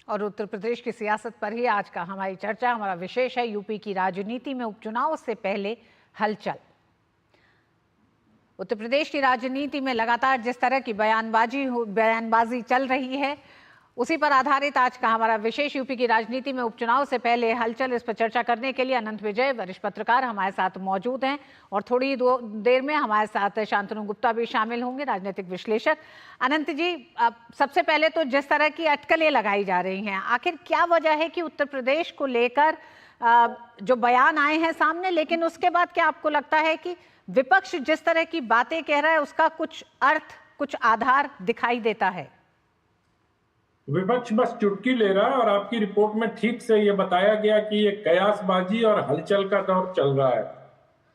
और उत्तर प्रदेश की सियासत पर ही आज का हमारी चर्चा, हमारा विशेष है यूपी की राजनीति में उपचुनाव से पहले हलचल। उत्तर प्रदेश की राजनीति में लगातार जिस तरह की बयानबाजी चल रही है, उसी पर आधारित आज का हमारा विशेष यूपी की राजनीति में उपचुनाव से पहले हलचल। इस पर चर्चा करने के लिए अनंत विजय, वरिष्ठ पत्रकार, हमारे साथ मौजूद हैं और थोड़ी देर में हमारे साथ शांतनु गुप्ता भी शामिल होंगे, राजनीतिक विश्लेषक। अनंत जी, सबसे पहले तो जिस तरह की अटकलें लगाई जा रही हैं, आखिर क्या वजह है कि उत्तर प्रदेश को लेकर जो बयान आए हैं सामने, लेकिन उसके बाद क्या आपको लगता है कि विपक्ष जिस तरह की बातें कह रहा है उसका कुछ अर्थ, कुछ आधार दिखाई देता है? विपक्ष बस चुटकी ले रहा है और आपकी रिपोर्ट में ठीक से ये बताया गया कि ये कयासबाजी और हलचल का दौर चल रहा है।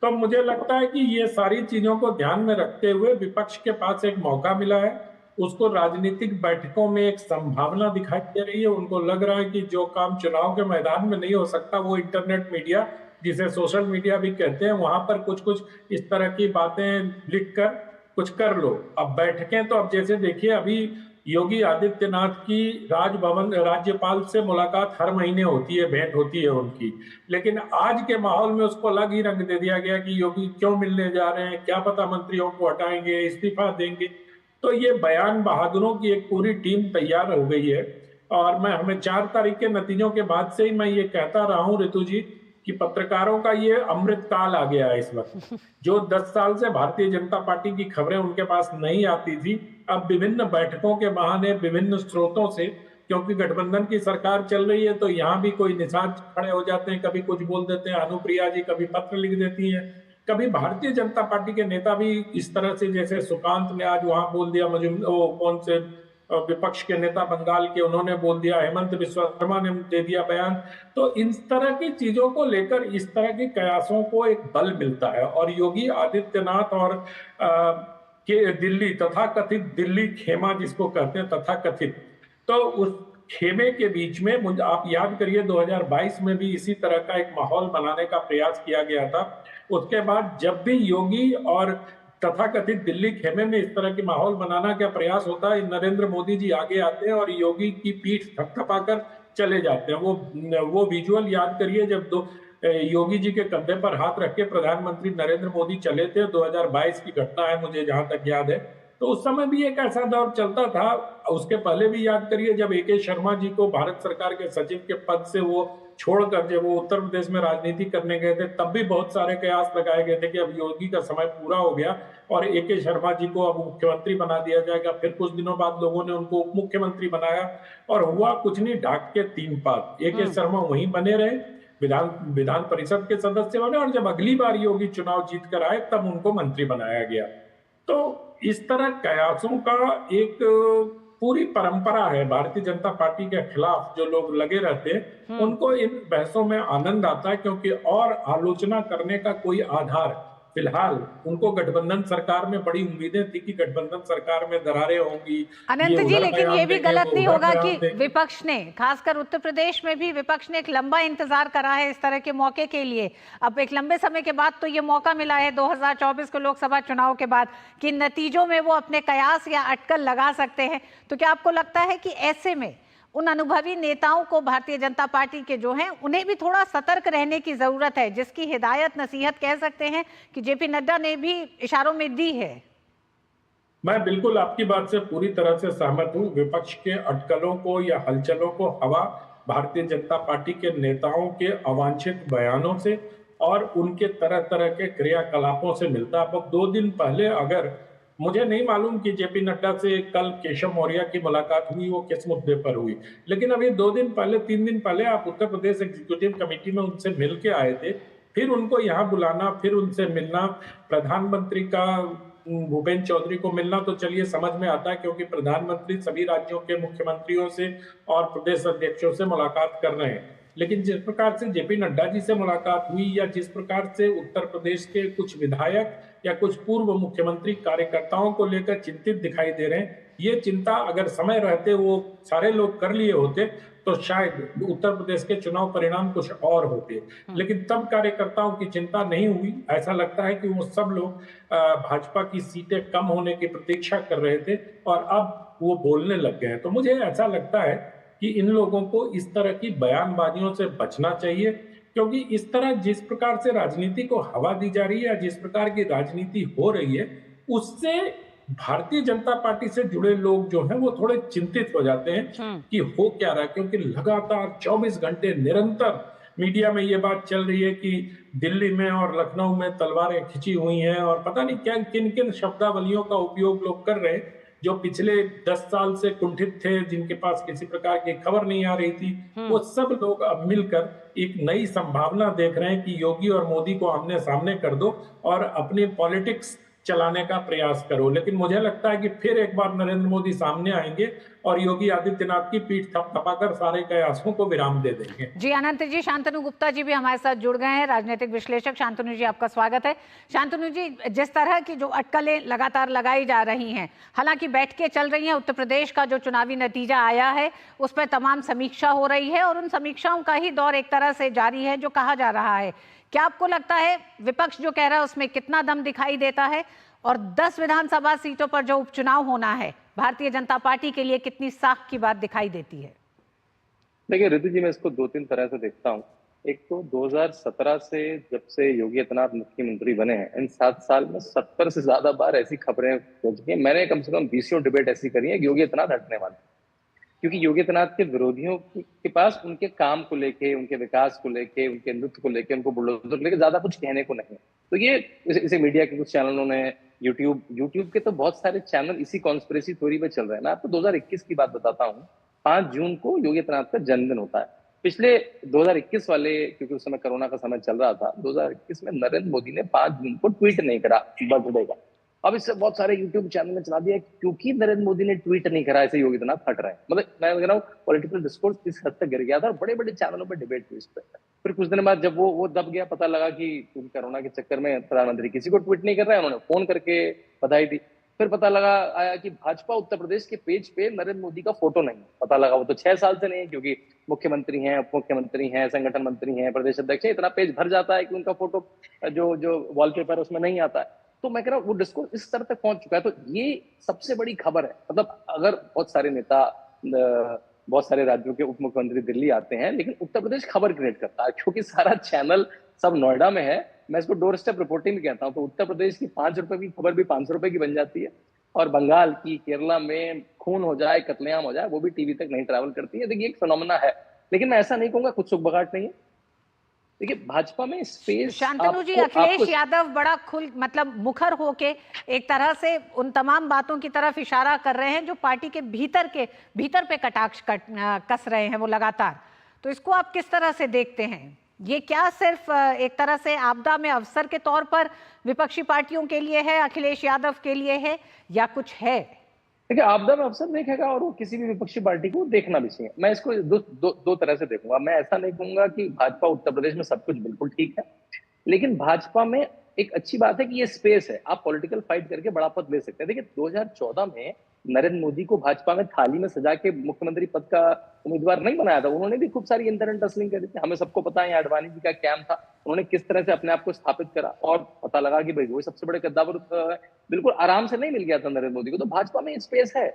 तो मुझे लगता है कि ये सारी चीजों को ध्यान में रखते हुए विपक्ष के पास एक मौका मिला है। उसको राजनीतिक बैठकों में एक संभावना दिखाई दे रही है। उनको लग रहा है कि जो काम चुनाव के मैदान में नहीं हो सकता, वो इंटरनेट मीडिया, जिसे सोशल मीडिया भी कहते हैं, वहां पर कुछ कुछ इस तरह की बातें लिख कर कुछ कर लो। अब बैठकें तो अब जैसे देखिए, अभी योगी आदित्यनाथ की राजभवन राज्यपाल से मुलाकात हर महीने होती है, भेंट होती है उनकी, लेकिन आज के माहौल में उसको अलग ही रंग दे दिया गया कि योगी क्यों मिलने जा रहे हैं, क्या पता मंत्रियों को हटाएंगे, इस्तीफा देंगे। तो ये बयान बहादुरों की एक पूरी टीम तैयार हो गई है। और हमें 4 तारीख के नतीजों के बाद से ही मैं ये कहता रहा हूं ऋतु जी कि पत्रकारों का ये अमृत काल आ गया है इस वक्त। जो 10 साल से भारतीय जनता पार्टी की खबरें उनके पास नहीं आती थी, अब विभिन्न बैठकों के बहाने, विभिन्न स्रोतों से, क्योंकि गठबंधन की सरकार चल रही है तो यहाँ भी कोई निशान खड़े हो जाते हैं, कभी कुछ बोल देते हैं। अनुप्रिया जी कभी पत्र लिख देती हैं, कभी भारतीय जनता पार्टी के नेता भी इस तरह से, जैसे सुकांत ने आज वहां बोल दिया, वो कौन से विपक्ष के नेता बंगाल के, उन्होंने बोल दिया, हेमंत बिस्वा शर्मा ने दे दिया बयान। तो इस तरह की चीजों को लेकर इस तरह के कयासों को एक बल मिलता है। और योगी आदित्यनाथ और के दिल्ली, तथा कथित दिल्ली खेमा जिसको कहते हैं, तथा कथित, तो उस खेमे के बीच में आप याद करिए 2022 में भी इसी तरह का एक माहौल बनाने का प्रयास किया गया था। उसके बाद जब भी योगी और तथाकथित दिल्ली खेमे में इस तरह की माहौल बनाना का प्रयास होता है, नरेंद्र मोदी जी आगे आते हैं और योगी की पीठ थपथपाकर चले जाते हैं। वो विजुअल याद करिए, जब योगी जी के कंधे पर हाथ रख के प्रधानमंत्री नरेंद्र मोदी चले थे, 2022 की घटना है मुझे जहां तक याद है। तो उस समय भी एक ऐसा दौर चलता था। उसके पहले भी याद करिए, जब ए.के. शर्मा जी को भारत सरकार के सचिव के पद से वो छोड़कर जब वो उत्तर प्रदेश में राजनीति करने गए थे, तब भी बहुत सारे कयास लगाए गए थे कि अब योगी का समय पूरा हो गया और ए.के. शर्मा जी को अब मुख्यमंत्री बना दिया जाएगा। फिर कुछ दिनों बाद लोगों ने उनको उप मुख्यमंत्री बनाया और हुआ कुछ नहीं, ढाक के 3 पात। ए.के. शर्मा वहीं बने रहे, विधान परिषद के सदस्य बने, और जब अगली बार योगी चुनाव जीत कर आए तब उनको मंत्री बनाया गया। तो इस तरह कयासों का एक पूरी परंपरा है भारतीय जनता पार्टी के खिलाफ। जो लोग लगे रहते हैं उनको इन बहसों में आनंद आता है, क्योंकि और आलोचना करने का कोई आधार फिलहाल उनको, गठबंधन सरकार में बड़ी उम्मीदें थी कि गठबंधन सरकार में दरारें होंगी। अनंत जी, लेकिन ये भी गलत नहीं होगा कि विपक्ष ने, खासकर उत्तर प्रदेश में भी विपक्ष ने एक लंबा इंतजार करा है इस तरह के मौके के लिए। अब एक लंबे समय के बाद तो ये मौका मिला है 2024 के लोकसभा चुनाव के बाद कि नतीजों में वो अपने कयास या अटकल लगा सकते हैं। तो क्या आपको लगता है कि ऐसे में उन अनुभवी नेताओं को, भारतीय जनता पार्टी के जो हैं, उन्हें भी थोड़ा सतर्क रहने की जरूरत है, जिसकी हिदायत, नसीहत कह सकते हैं कि जेपी नड्डा ने भी इशारों में दी है? मैं बिल्कुल आपकी बात से पूरी तरह से सहमत हूं। विपक्ष के अटकलों को या हलचलों को हवा भारतीय जनता पार्टी के नेताओं के अवांछित बयानों से और उनके तरह तरह के क्रियाकलापों से मिलता है। अब 2 दिन पहले, अगर मुझे नहीं मालूम कि जेपी नड्डा से कल केशव मौर्य की मुलाकात हुई, वो किस मुद्दे पर हुई, लेकिन अभी 2 दिन पहले, 3 दिन पहले आप उत्तर प्रदेश एग्जीक्यूटिव कमेटी में उनसे मिल के आए थे। फिर उनको यहाँ बुलाना, फिर उनसे मिलना, प्रधानमंत्री का भूपेंद्र चौधरी को मिलना, तो चलिए समझ में आता है, क्योंकि प्रधानमंत्री सभी राज्यों के मुख्यमंत्रियों से और प्रदेश अध्यक्षों से मुलाकात कर रहे हैं। लेकिन जिस प्रकार से जेपी नड्डा जी से मुलाकात हुई, या जिस प्रकार से उत्तर प्रदेश के कुछ विधायक या कुछ पूर्व मुख्यमंत्री कार्यकर्ताओं को लेकर चिंतित दिखाई दे रहे हैं, ये चिंता अगर समय रहते वो सारे लोग कर लिए होते तो शायद उत्तर प्रदेश के चुनाव परिणाम कुछ और होते। लेकिन तब कार्यकर्ताओं की चिंता नहीं हुई। ऐसा लगता है कि वो सब लोग भाजपा की सीटें कम होने की प्रतीक्षा कर रहे थे और अब वो बोलने लग गए हैं। तो मुझे ऐसा लगता है कि इन लोगों को इस तरह की बयानबाजियों से बचना चाहिए, क्योंकि इस तरह जिस प्रकार से राजनीति को हवा दी जा रही है या जिस प्रकार की राजनीति हो रही है, उससे भारतीय जनता पार्टी से जुड़े लोग जो हैं वो थोड़े चिंतित हो जाते हैं हम्म। कि हो क्या रहा है, क्योंकि लगातार 24 घंटे निरंतर मीडिया में ये बात चल रही है कि दिल्ली में और लखनऊ में तलवारें खिंची हुई हैं और पता नहीं क्या किन किन शब्दावलियों का उपयोग लोग कर रहे हैं, जो पिछले 10 साल से कुंठित थे, जिनके पास किसी प्रकार की खबर नहीं आ रही थी, वो सब लोग अब मिलकर एक नई संभावना देख रहे हैं कि योगी और मोदी को आमने सामने कर दो और अपनी पॉलिटिक्स चलाने का प्रयास करो। लेकिन मुझे लगता है कि फिर एक बार नरेंद्र मोदी सामने आएंगे और योगी आदित्यनाथ की पीठ थपथपाकर सारे कयासों को विराम दे देंगे। जी अनंत जी, शांतनु गुप्ता जी भी हमारे साथ जुड़ गए हैं, राजनीतिक विश्लेषक। शांतनु जी, आपका स्वागत है। शांतनु जी, जिस तरह की जो अटकलें लगातार लगाई जा रही हैं, हालांकि बैठकें चल रही हैं, उत्तर प्रदेश का जो चुनावी नतीजा आया है उस पर तमाम समीक्षा हो रही है और उन समीक्षाओं का ही दौर एक तरह से जारी है जो कहा जा रहा है। क्या आपको लगता है विपक्ष जो कह रहा है उसमें कितना दम दिखाई देता है, और 10 विधानसभा सीटों पर जो उपचुनाव होना है भारतीय जनता पार्टी के लिए कितनी साख की बात दिखाई देती है? देखिए रितु जी, मैं इसको दो तीन तरह से देखता हूँ। एक तो 2017 से जब से योगी आदित्यनाथ मुख्यमंत्री बने हैं, इन 7 साल में 70 से ज्यादा बार ऐसी खबरें हो चुकी हैं। मैंने कम से कम 20 डिबेट ऐसी करी है कि योगी आदित्यनाथ हटने वाले, क्योंकि योगी आदित्यनाथ के विरोधियों के पास उनके काम को लेके, उनके विकास को लेके, उनके नृत्य को लेके, उनको बुलडोजर को लेके ज्यादा कुछ कहने को नहीं। तो ये इसे मीडिया के कुछ चैनलों ने, यूट्यूब के तो बहुत सारे चैनल इसी कॉन्स्पिरेसी थ्योरी पे चल रहे हैं। मैं आपको 2021 की बात बताता हूँ। 5 जून को योगी आदित्यनाथ का जन्मदिन होता है। पिछले 2021 वाले, क्योंकि उस समय कोरोना का समय चल रहा था, 2021 में नरेंद्र मोदी ने 5 जून को ट्वीट नहीं करा बर्थडे का। अब इससे बहुत सारे यूट्यूब चैनल ने चला दिया क्योंकि नरेंद्र मोदी ने ट्वीट नहीं करा, ऐसे योगी आदित्यनाथ हट रहे हैं। मतलब मैं कह रहा हूँ पॉलिटिकल डिस्कोर्स इस हद तक गिर गया था और बड़े बड़े चैनलों पर डिबेट हुई इस पर। फिर कुछ दिन बाद जब वो दब गया, पता लगा कि कोरोना के चक्कर में प्रधानमंत्री किसी को ट्वीट नहीं कर रहे हैं, उन्होंने फोन करके बधाई दी। फिर पता लगा आया कि भाजपा उत्तर प्रदेश के पेज पे नरेंद्र मोदी का फोटो नहीं। पता लगा वो तो 6 साल से नहीं है, क्योंकि मुख्यमंत्री हैं, उप मुख्यमंत्री हैं, संगठन मंत्री हैं, प्रदेश अध्यक्ष हैं, इतना पेज भर जाता है कि उनका फोटो जो वॉलपेपर है उसमें नहीं आता है। तो मैं कह रहा हूँ वो डिस्कोर्स इस स्तर तक पहुंच चुका है। तो ये सबसे बड़ी खबर है। मतलब अगर बहुत सारे नेता, बहुत सारे राज्यों के उप मुख्यमंत्री दिल्ली आते हैं, लेकिन उत्तर प्रदेश खबर क्रिएट करता है क्योंकि सारा चैनल सब नोएडा में है। मैं इसको डोर स्टेप रिपोर्टिंग भी कहता हूँ। तो उत्तर प्रदेश की 5 रुपए की खबर भी 500 रुपए की बन जाती है, और बंगाल की, केरला में खून हो जाए, कत्लेआम हो जाए, वो भी टीवी तक नहीं ट्रैवल करती है। देखिए एक फिनोमेना है, लेकिन मैं ऐसा नहीं कहूंगा कुछ सुखबगाट नहीं है। देखिए भाजपा में स्पेस, शांतनु जी, अखिलेश यादव बड़ा मतलब मुखर होके एक तरह से उन तमाम बातों की तरफ इशारा कर रहे हैं जो पार्टी के भीतर पे कटाक्ष कस रहे हैं वो लगातार। तो इसको आप किस तरह से देखते हैं? ये क्या सिर्फ एक तरह से आपदा में अवसर के तौर पर विपक्षी पार्टियों के लिए है, अखिलेश यादव के लिए है, या कुछ है? देखिए आपदा में अवसर देखेगा और वो किसी भी विपक्षी पार्टी को देखना भी चाहिए। मैं इसको दो तरह से देखूंगा। मैं ऐसा नहीं कहूंगा कि भाजपा उत्तर प्रदेश में सब कुछ बिल्कुल ठीक है, लेकिन भाजपा में एक अच्छी बात है कि ये स्पेस है, आप पॉलिटिकल फाइट करके बड़ा पद ले सकते हैं। देखिए 2014 में नरेंद्र मोदी को भाजपा में थाली में सजा के मुख्यमंत्री पद का उम्मीदवार नहीं बनाया था। उन्होंने भी खूब सारी इंटर टसलिंग करी थी। हमें सबको पता है अडवाणी जी का कैंप था, उन्होंने किस तरह से अपने आप को स्थापित करा और पता लगा कि भाई वो सबसे बड़े कद्दावर बिल्कुल आराम से नहीं मिल गया था नरेंद्र मोदी को। तो भाजपा में स्पेस है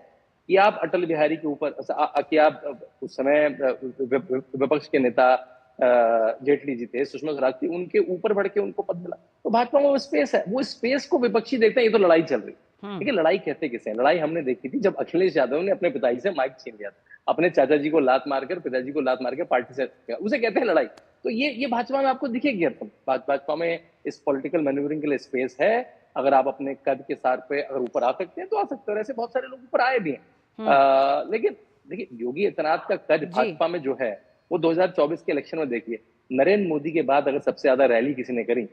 कि आप अटल बिहारी के ऊपर, कि आप उस समय विपक्ष के नेता जेटली जी थे, सुषमा स्वराज थी, उनके ऊपर बढ़ के उनको पद मिला। तो भाजपा में वो स्पेस है। वो स्पेस को विपक्षी देखते हैं। ये तो लड़ाई चल रही है। देखिए लड़ाई कहते किसे हैं? लड़ाई हमने देखी थी जब अखिलेश यादव ने अपने पिताजी से माइक छीन लिया था, अपने चाचा जी को लात मारकर, पिताजी को लात मारकर पार्टी से, उसे कहते हैं लड़ाई। तो ये भाजपा में आपको दिखेगी। भाजपा में इस पॉलिटिकल मैन्यूवरिंग के लिए स्पेस है। अगर आप अपने कद के सार पे अगर ऊपर आ सकते हैं तो आ सकते हैं। ऐसे बहुत सारे लोग ऊपर आए भी हैं। लेकिन देखिए योगी आदित्यनाथ का कद भाजपा में जो है वो 2024 के इलेक्शन में देखिए, नरेंद्र मोदी के बाद अगर सबसे ज्यादा रैली किसी ने करी,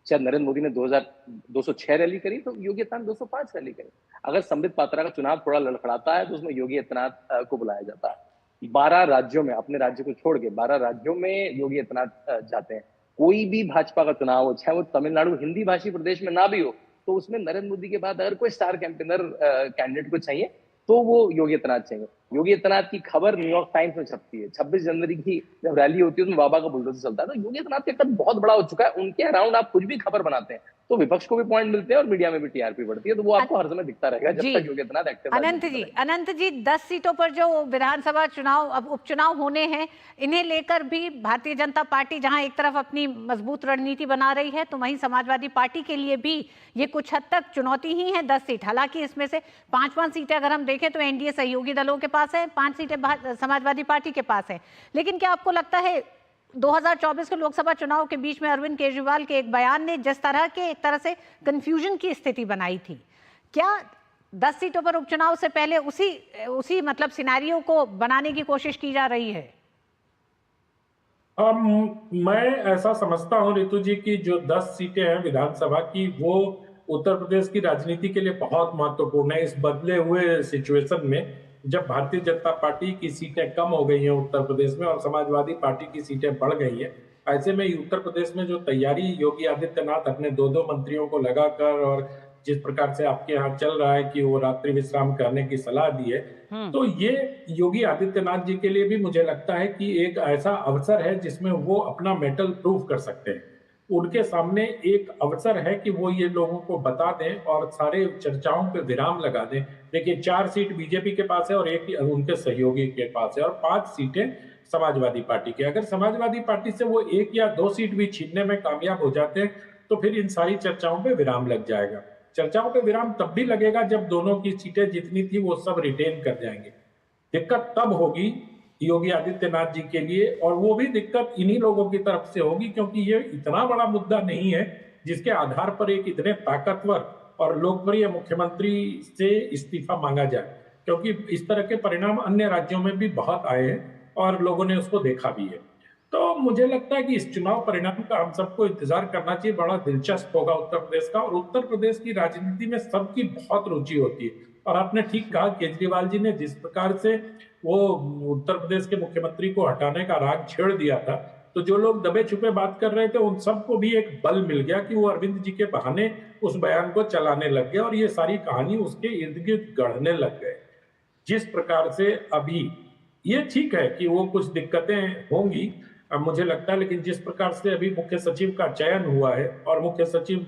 शायद नरेंद्र मोदी ने 206 रैली करी, तो योगी आदित्यनाथ 205 रैली करी। अगर संबित पात्रा का चुनाव थोड़ा लड़खड़ाता है तो उसमें योगी आदित्यनाथ को बुलाया जाता है। 12 राज्यों में, अपने राज्य को छोड़ के 12 राज्यों में योगी आदित्यनाथ जाते हैं। कोई भी भाजपा का चुनाव हो, चाहे वो तमिलनाडु हिंदी भाषी प्रदेश में ना भी हो, तो उसमें नरेंद्र मोदी के बाद अगर कोई स्टार कैंपेनर कैंडिडेट को चाहिए तो वो योगी आदित्यनाथ चाहिए। योगी आदित्यनाथ की खबर न्यूयॉर्क टाइम्स में छपती है। 26 जनवरी की जब रैली होती है उसमें बाबा का बुलडोजर चलता है। तो योगी आदित्यनाथ का कद बहुत बड़ा हो चुका है। उनके अराउंड आप कुछ भी खबर बनाते हैं तो विपक्ष को भी पॉइंट मिलते हैं और मीडिया में भी टीआरपी बढ़ती है। तो वो आपको हर समय दिखता रहेगा जब तक योगी आदित्यनाथ एक्टिव अनंत जी 10 सीटों पर जो विधानसभा चुनाव अब उपचुनाव होने हैं, इन्हें लेकर भी भारतीय जनता पार्टी जहां एक तरफ अपनी मजबूत रणनीति बना रही है, तो वहीं समाजवादी पार्टी के लिए भी ये कुछ हद तक चुनौती ही है 10 सीट। हालांकि इसमें से 5 सीटें अगर हम देखें तो एनडीए सहयोगी दलों के पास है, 5 सीटें समाजवादी पार्टी के पास है। लेकिन क्या आपको लगता है 2024 के लोकसभा चुनाव के बीच में अरविंद केजरीवाल के एक बयान ने जिस तरह के एक तरह से कंफ्यूजन की स्थिति बनाई थी, क्या 10 सीटों पर उपचुनाव से पहले उसी मतलब सिनेरियो को बनाने की कोशिश की जा रही है? मैं ऐसा समझता हूं रितु जी की जो 10 सीटें हैं विधानसभा की, वो उत्तर प्रदेश की राजनीति के लिए बहुत महत्वपूर्ण है। इस बदले हुए सिचुएशन में जब भारतीय जनता पार्टी की सीटें कम हो गई हैं उत्तर प्रदेश में और समाजवादी पार्टी की सीटें बढ़ गई हैं, ऐसे में उत्तर प्रदेश में जो तैयारी योगी आदित्यनाथ अपने 2-2 मंत्रियों को लगाकर और जिस प्रकार से आपके यहाँ चल रहा है कि वो रात्रि विश्राम करने की सलाह दी है, तो ये योगी आदित्यनाथ जी के लिए भी मुझे लगता है कि एक ऐसा अवसर है जिसमें वो अपना मेटल प्रूव कर सकते हैं। उनके सामने एक अवसर है कि वो ये लोगों को बता दें और सारे चर्चाओं पे विराम लगा दें। देखिए 4 सीट बीजेपी के पास है और 1 उनके सहयोगी के पास है और 5 सीटें समाजवादी पार्टी के। अगर समाजवादी पार्टी से वो 1 या 2 सीट भी छीनने में कामयाब हो जाते हैं तो फिर इन सारी चर्चाओं पे विराम लग जाएगा। चर्चाओं पे विराम तब भी लगेगा जब दोनों की सीटें जितनी थी वो सब रिटेन कर जाएंगे। दिक्कत तब होगी योगी आदित्यनाथ जी के लिए, और वो भी दिक्कत इन्हीं लोगों की तरफ से होगी क्योंकि ये इतना बड़ा मुद्दा नहीं है जिसके आधार पर एक इतने ताकतवर और लोकप्रिय मुख्यमंत्री से इस्तीफा मांगा जाए, क्योंकि इस तरह के परिणाम अन्य राज्यों में भी बहुत आए हैं और लोगों ने उसको देखा भी है। तो मुझे लगता है कि इस चुनाव परिणाम का हम सबको इंतजार करना चाहिए। बड़ा दिलचस्प होगा उत्तर प्रदेश का, और उत्तर प्रदेश की राजनीति में सबकी बहुत रुचि होती है। और आपने ठीक कहा, केजरीवाल जी ने जिस प्रकार से वो उत्तर प्रदेश के मुख्यमंत्री को हटाने का राग छेड़ दिया था, तो जो लोग दबे छुपे बात कर रहे थे उन सबको भी एक बल मिल गया कि वो अरविंद जी के बहाने उस बयान को चलाने लग गए और ये सारी कहानी उसके इर्द गिर्द गढ़ने लग गए। जिस प्रकार से अभी ये ठीक है कि वो कुछ दिक्कतें होंगी, अब मुझे लगता है, लेकिन जिस प्रकार से अभी मुख्य सचिव का चयन हुआ है और मुख्य सचिव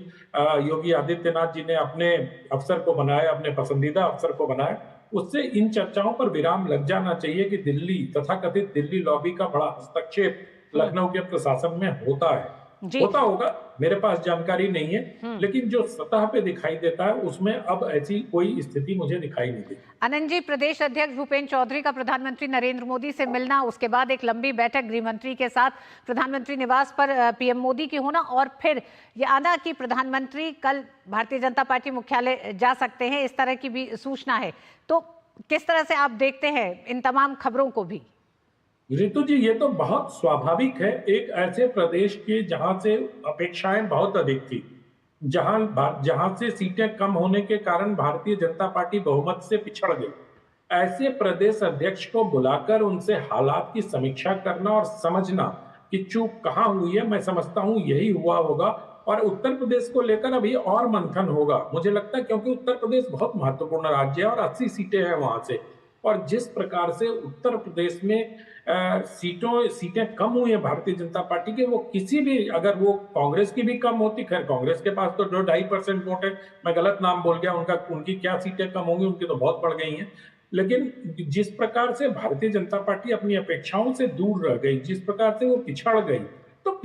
योगी आदित्यनाथ जी ने अपने अफसर को बनाया, अपने पसंदीदा अफसर को बनाया, उससे इन चर्चाओं पर विराम लग जाना चाहिए कि दिल्ली तथाकथित दिल्ली लॉबी का बड़ा हस्तक्षेप लखनऊ के प्रशासन में होता है, होता होगा, मेरे पास जानकारी नहीं है, लेकिन जो सतह पे दिखाई देता है उसमें अब ऐसी कोई स्थिति मुझे दिखाई नहीं देती। आनंद जी, प्रदेश अध्यक्ष भूपेंद्र चौधरी का प्रधानमंत्री नरेंद्र मोदी से मिलना, उसके बाद एक लंबी बैठक गृह मंत्री के साथ प्रधानमंत्री निवास पर पीएम मोदी की होना, और फिर ये आना कि प्रधानमंत्री कल भारतीय जनता पार्टी मुख्यालय जा सकते हैं, इस तरह की भी सूचना है। तो किस तरह से आप देखते हैं इन तमाम खबरों को भी? रितु जी, ये तो बहुत स्वाभाविक है एक ऐसे प्रदेश के जहां से अपेक्षाएं बहुत अधिक थी, जहां से सीटें कम होने के कारण भारतीय जनता पार्टी बहुमत से पिछड़ गई। ऐसे प्रदेश अध्यक्ष को बुलाकर उनसे हालात की समीक्षा करना और समझना कि चूक कहां हुई है, मैं समझता हूं यही हुआ होगा। और उत्तर प्रदेश को लेकर अभी और मंथन होगा मुझे लगता है, क्योंकि उत्तर प्रदेश बहुत महत्वपूर्ण राज्य है और 80 सीटें हैं वहां से, और जिस प्रकार से उत्तर प्रदेश में सीटें कम हुई है भारतीय जनता पार्टी के, वो किसी भी, अगर वो कांग्रेस की भी कम होती, खैर कांग्रेस के पास तो 2-2.5% वोट है, मैं गलत नाम बोल गया, उनकी क्या सीटें कम होंगी, उनकी तो बहुत बढ़ गई हैं। लेकिन जिस प्रकार से भारतीय जनता पार्टी अपनी अपेक्षाओं से दूर रह गई, जिस प्रकार से वो पिछड़ गई, तो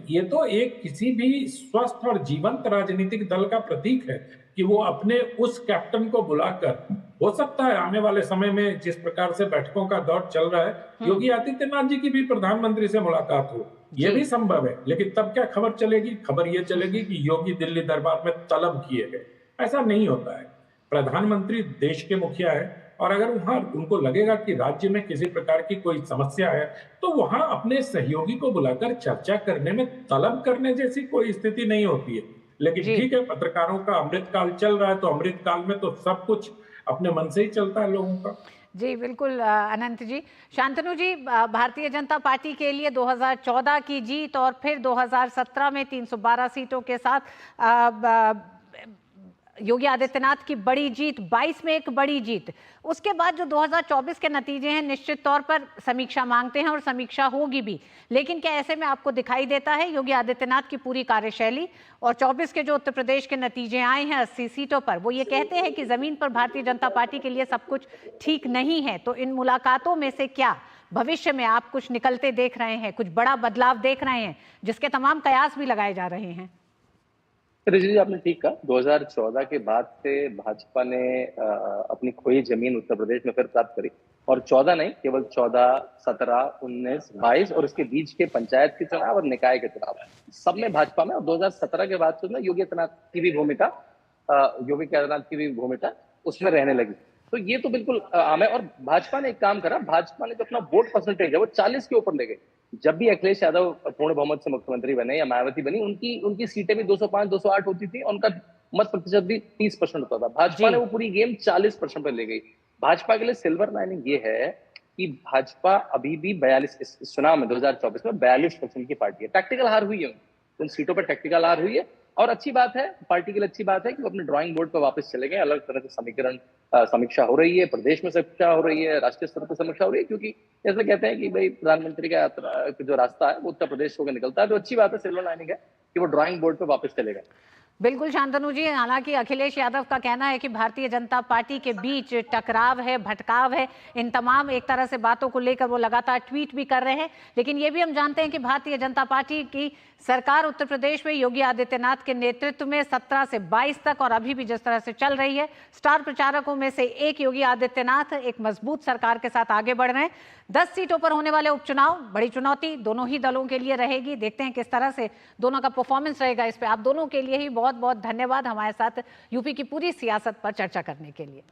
ये तो एक किसी भी स्वस्थ और जीवंत राजनीतिक दल का प्रतीक है कि वो अपने उस कैप्टन को बुलाकर, हो सकता है आने वाले समय में जिस प्रकार से बैठकों का दौर चल रहा है, योगी आदित्यनाथ जी की भी प्रधानमंत्री से मुलाकात हो, ये भी संभव है। लेकिन तब क्या खबर चलेगी? खबर ये चलेगी कि योगी दिल्ली दरबार में तलब किए गए। ऐसा नहीं होता है। प्रधानमंत्री देश के मुखिया है, और अगर वहां उनको लगेगा कि राज्य में किसी प्रकार की कोई समस्या है, तो वहां अपने सहयोगी को बुलाकर चर्चा करने में तलब करने जैसी कोई स्थिति नहीं होती है। लेकिन ठीक है, पत्रकारों का अमृतकाल चल रहा है, तो अमृतकाल में तो सब कुछ अपने मन से ही चलता है लोगों का। जी बिल्कुल अनंत जी। शांतनु जी, भारतीय जनता पार्टी के लिए 2014 की जीत और फिर 2017 में 312 सीटों के साथ योगी आदित्यनाथ की बड़ी जीत, 22 में एक बड़ी जीत। उसके बाद जो 2024 के नतीजे हैं निश्चित तौर पर समीक्षा मांगते हैं और समीक्षा होगी भी, लेकिन क्या ऐसे में आपको दिखाई देता है योगी आदित्यनाथ की पूरी कार्यशैली और 24 के जो उत्तर प्रदेश के नतीजे आए हैं 80 सीटों पर, वो ये कहते हैं कि जमीन पर भारतीय जनता पार्टी के लिए सब कुछ ठीक नहीं है। तो इन मुलाकातों में से क्या भविष्य में आप कुछ निकलते देख रहे हैं, कुछ बड़ा बदलाव देख रहे हैं, जिसके तमाम कयास भी लगाए जा रहे हैं? ऋषि जी, आपने ठीक कहा। 2014 के बाद से भाजपा ने अपनी खोई जमीन उत्तर प्रदेश में फिर प्राप्त करी, और 14 नहीं, केवल 14, 17, 19, 22 और इसके बीच के पंचायत के चुनाव और निकाय के चुनाव, सब में भाजपा में। और 2017 के बाद से योगी आदित्यनाथ की भी भूमिका उसमें रहने लगी। तो ये तो बिल्कुल आम है। और भाजपा ने एक काम करा, भाजपा ने जो अपना वोट परसेंटेज है वो 40 के ऊपर ले गई। जब भी अखिलेश यादव पूर्ण बहुमत से मुख्यमंत्री बने या मायावती बनी, उनकी सीटें भी 205, 208 होती थी, उनका मत प्रतिशत भी 30% होता था। भाजपा ने वो पूरी गेम 40% पर ले गई। भाजपा के लिए सिल्वर लाइनिंग ये है कि भाजपा अभी भी 42 इस चुनाव में 2024 में 42% की पार्टी है। टैक्टिकल हार हुई है, उन सीटों पर टैक्टिकल हार हुई है। और अच्छी बात है, पार्टी के लिए अच्छी बात है कि वो अपने ड्राइंग बोर्ड पर वापस चले गए। अलग तरह से समीक्षा हो रही है, प्रदेश में समीक्षा हो रही है, राष्ट्रीय स्तर पर समीक्षा हो रही है, क्योंकि जैसे कहते हैं कि भाई प्रधानमंत्री का यात्रा जो रास्ता है वो उत्तर प्रदेश होकर निकलता है। तो अच्छी बात है, सिल्वर लाइनिंग है कि वो ड्राइंग बोर्ड पर वापस चले गए। बिल्कुल शांतनु जी, हालांकि अखिलेश यादव का कहना है कि भारतीय जनता पार्टी के बीच टकराव है, भटकाव है, इन तमाम एक तरह से बातों को लेकर वो लगातार ट्वीट भी कर रहे हैं। लेकिन ये भी हम जानते हैं कि भारतीय जनता पार्टी की सरकार उत्तर प्रदेश में योगी आदित्यनाथ के नेतृत्व में 17 से 22 तक और अभी भी जिस तरह से चल रही है, स्टार प्रचारकों में से एक योगी आदित्यनाथ एक मजबूत सरकार के साथ आगे बढ़ रहे हैं। 10 सीटों पर होने वाले उपचुनाव बड़ी चुनौती दोनों ही दलों के लिए रहेगी। देखते हैं किस तरह से दोनों का परफॉर्मेंस रहेगा। इस पे आप दोनों के लिए ही बहुत बहुत धन्यवाद हमारे साथ यूपी की पूरी सियासत पर चर्चा करने के लिए।